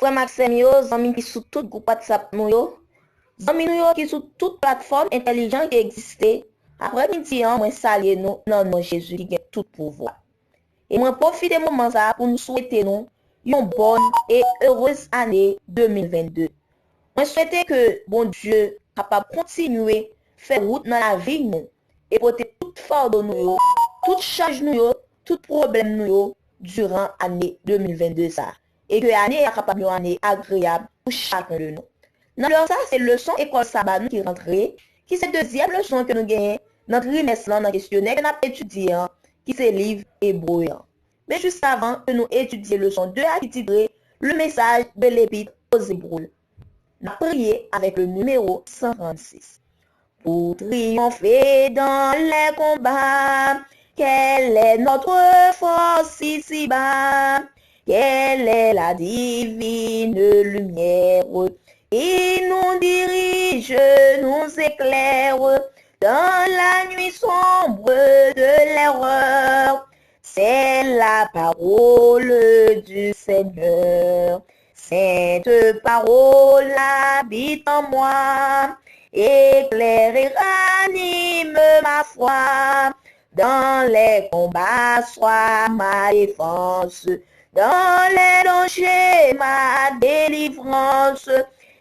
Frère Maxime yo, zami qui sous tout groupe WhatsApp nous yo. Zami nous yo qui sous toute plateforme intelligente qui existait. Après midi moi saluer nous dans nom Jésus qui a tout pouvoir. Et moi profiter moment ça pour nous souhaiter nous une bonne et heureuse année 2022. Moi souhaiter que bon Dieu capable continuer faire route dans la vie nous et porter toute fardeau nous, toute charge nous, tout problème nous durant l'année 2022 ça. Et que l'année est capable d'une année agréable pour chacun de nous. Dans ça, c'est leçon école sabbat nous qui rentrée, qui c'est deuxième leçon que nous gagnons dans le trimestre dans le questionnaire que nous avons étudié, qui c'est livre hébreu. Mais juste avant que nous étudions leçon 2 qui titre le message de l'épître aux Hébreux. Nous avons prié avec le numéro 136. Pour triompher dans les combats, quelle est notre force ici-bas? Quelle est la divine lumière qui nous dirige, nous éclaire dans la nuit sombre de l'erreur? C'est la parole du Seigneur. Cette parole habite en moi, éclaire et ranime ma foi. Dans les combats, sois ma défense. Dans les dangers, ma délivrance.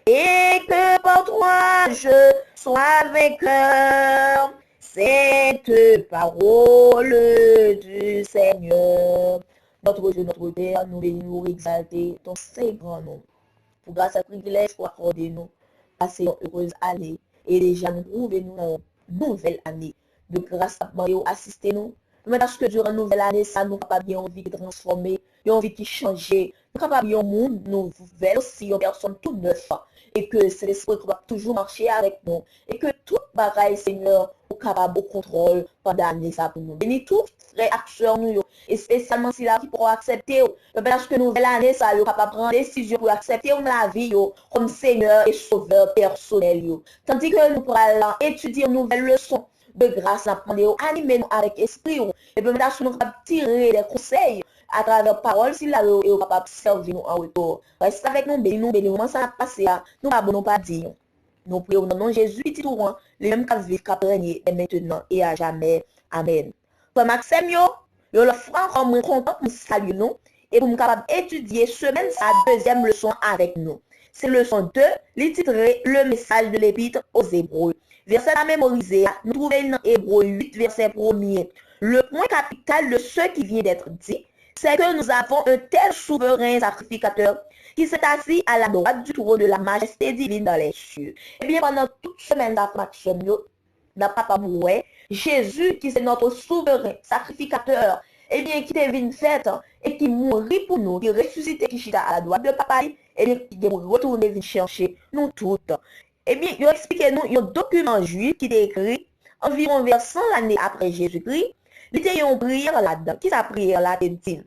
Et que par toi, je sois vainqueur. Cette parole du Seigneur. Notre Dieu, notre Père, nous bénissons, exalter ton saint grand nom. Pour grâce à privilège pour accorder nous, passer une heureuse année et déjà nous trouver nous dans une nouvelle année. De grâce à Mario, assistez-nous. Parce que durant une nouvelle année, ça nous pas bien envie de transformer, une envie qui changer. Nous pas bien un monde nouvel aussi, une personne toute neuve. Et que c'est l'esprit qui va toujours marcher avec nous. Et que tout bagaille, Seigneur, au capable au contrôle pendant l'année ça pour nous. Bénis tous les acteurs nous, et spécialement si là qui pourront accepter, parce que nouvelle année ça, yo capable prendre décision pour accepter la vie yo, comme Seigneur et Sauveur personnel. Yo. Tandis que nous pourrons étudier une nouvelle leçon de grâce, animer nous avec esprit, et puis nous capable tirer des conseils à travers parole, si là, est capable de servir nous en retour. Reste avec nous, bénis-nous, comment ça a passé, nous n'avons pas dit. Nous prions au nom de Jésus, petit tout, le même qu'à vivre, qu'à régner, et maintenant, et à jamais. Amen. Pour Maxime, yo le frère, moi content pour saluer nous, et pour nous capable d'étudier semaine sa deuxième leçon avec nous. C'est leçon 2, l'intitulé le message de l'épître aux Hébreux. Verset à mémoriser, nous trouvons dans Hébreux 8, verset 1er. Le point capital de ce qui vient d'être dit, c'est que nous avons un tel souverain sacrificateur qui s'est assis à la droite du trône de la majesté divine dans les cieux. Et bien, pendant toute semaine d'affraction, n'a pas moué, Jésus, qui c'est notre souverain sacrificateur, et bien, qui est venu fait et qui mourit pour nous, qui ressuscité, qui chita à la droite de papa, et bien, qui est retourné venir chercher nous toutes. Et bien, il explique nous un document juif qui est écrit environ vers 100 années après Jésus-Christ. Il y a une prière là-dedans. Qui sa prière là dit?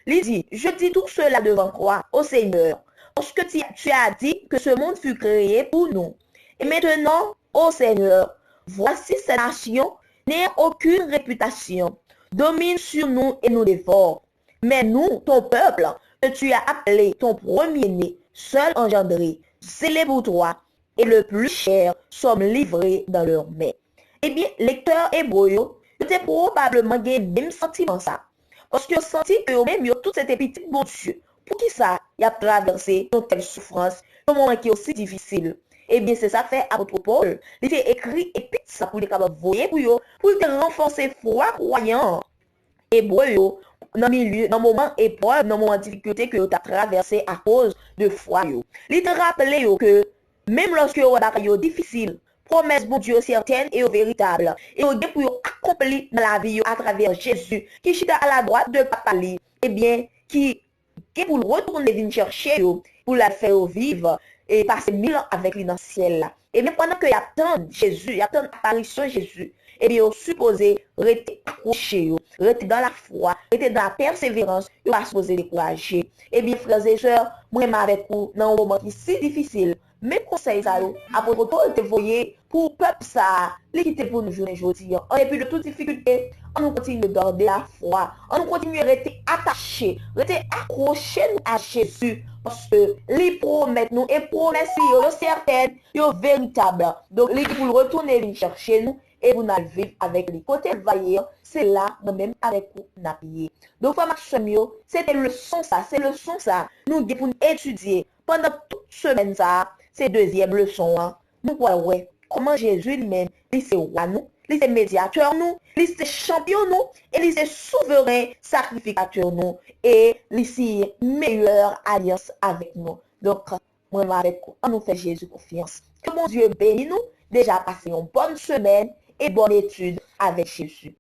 Il dit, je dis tout cela devant quoi? Au Seigneur. Parce que tu as dit que ce monde fut créé pour nous. Et maintenant, ô Seigneur, voici cette nation n'a aucune réputation, domine sur nous et nous dévore. Mais nous, ton peuple, que tu as appelé ton premier-né, seul engendré, zélé pour toi, et le plus cher, sommes livrés dans leurs mains. Eh bien, lecteur hébreu, c'était probablement le même sentiment ça. Parce que senti que même tout c'était petit bon Dieu. Pour qui ça, il a traversé une telle souffrance, un moment qui est aussi difficile. Eh bien, c'est ça fait apôtre Paul. Il était écrit et puis ça pour les capables voyer pour te renforcer foi croyant. Hébreu, dans le moment épreuve, dans le moment de difficulté que tu as traversé à cause de foi. Il te rappelé que même lorsque vous avez difficile, promesse bon Dieu certaine et véritable. Et au pour accomplir dans la vie à travers Jésus, qui chita à la droite de Papa, et bien, qui pour le retourner venir chercher, pour la faire vivre et passer 1000 ans avec lui dans le ciel. Et bien, pendant qu'il attend Jésus, il attend l'apparition de Jésus, et bien, supposé rester accroché, rester dans la foi, rester dans la persévérance, il va se poser décourager. Et bien, frères et sœurs, moi, avec vous, dans un moment qui est si difficile, mes conseils, apôtre Paul te voyait pour peuple ça, l'équité pour nous journée aujourd'hui. On est plus de toute difficulté, on nous continue de garder la foi, on nous continue de rester attachés, rester accrochés à Jésus parce que les promesses nous et promesses yo certaines, yo véritables. Donc les pour retourner venir chercher nous et vous n'allez vivre avec les côtés vaillés, c'est là même avec vous n'a payé. Donc frère Maxime, c'était leçon ça, c'est leçon ça. Nous pour étudier pendant toute semaine ça, c'est deuxième leçon hein. Nous ouais, comment Jésus lui-même, il c'est roi nous, il c'est médiateur nous, il c'est champion nous, et il c'est souverain sacrificateur nous, et il c'est meilleure alliance avec nous. Donc, moi avec vous, on nous fait Jésus confiance. Que mon Dieu bénisse nous, déjà passé une bonne semaine et bonne étude avec Jésus.